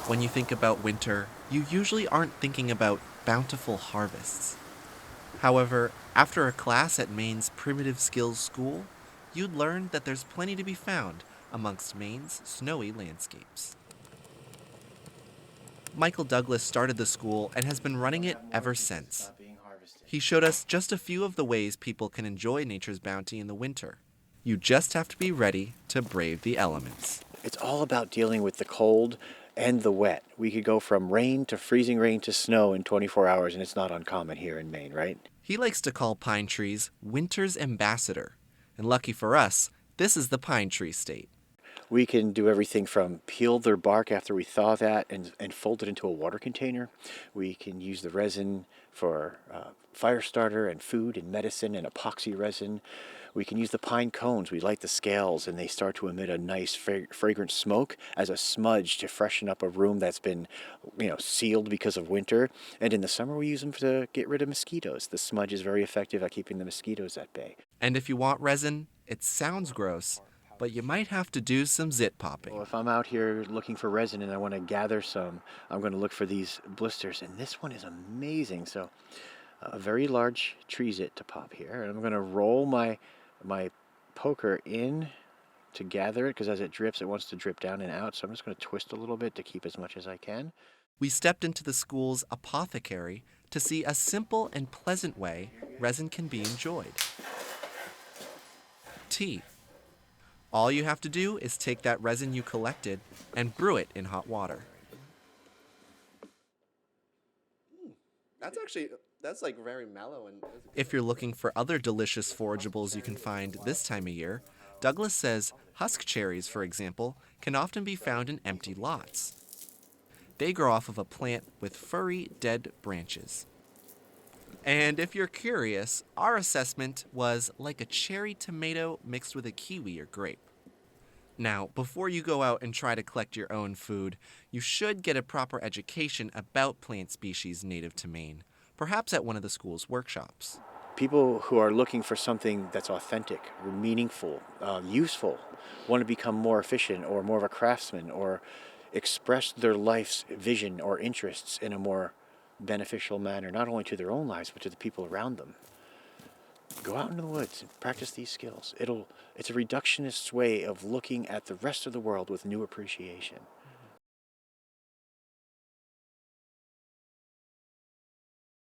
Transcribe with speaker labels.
Speaker 1: When you think about winter, you usually aren't thinking about bountiful harvests. However, after a class at Maine's Primitive Skills School, you'd learn that there's plenty to be found amongst Maine's snowy landscapes. Michael Douglas started the school and has been running it ever since. He showed us just a few of the ways people can enjoy nature's bounty in the winter. You just have to be ready to brave the elements.
Speaker 2: It's all about dealing with the cold and the wet. We could go from rain to freezing rain to snow in 24 hours, and it's not uncommon here in Maine, right?
Speaker 1: He likes to call pine trees winter's ambassador. And lucky for us, this is the pine tree state.
Speaker 2: We can do everything from peel their bark after we thaw that and fold it into a water container. We can use the resin for fire starter and food and medicine and epoxy resin. We can use the pine cones. We light the scales and they start to emit a nice fragrant smoke as a smudge to freshen up a room that's been, sealed because of winter. And in the summer we use them to get rid of mosquitoes. The smudge is very effective at keeping the mosquitoes at bay.
Speaker 1: And if you want resin, it sounds gross, but you might have to do some zit
Speaker 2: Well,
Speaker 1: popping.
Speaker 2: if I'm out here looking for resin and I want to gather some, I'm going to look for these blisters. And this one is amazing. So a very large tree zit to pop here. And I'm going to roll my poker in to gather it because as it drips, it wants to drip down and out. So I'm just going to twist a little bit to keep as much as I can.
Speaker 1: We stepped into the school's apothecary to see a simple and pleasant way resin can be enjoyed. Tea. All you have to do is take that resin you collected and brew it in hot water.
Speaker 3: That's like very mellow and
Speaker 1: If you're looking for other delicious forageables you can find this time of year, Douglas says husk cherries, for example, can often be found in empty lots. They grow off of a plant with furry, dead branches. And if you're curious, our assessment was like a cherry tomato mixed with a kiwi or grape. Now, before you go out and try to collect your own food, you should get a proper education about plant species native to Maine, perhaps at one of the school's workshops.
Speaker 2: People who are looking for something that's authentic, meaningful, useful, want to become more efficient or more of a craftsman or express their life's vision or interests in a more beneficial manner, not only to their own lives, but to the people around them. Go out into the woods and practice these skills. It's a reductionist way of looking at the rest of the world with new appreciation.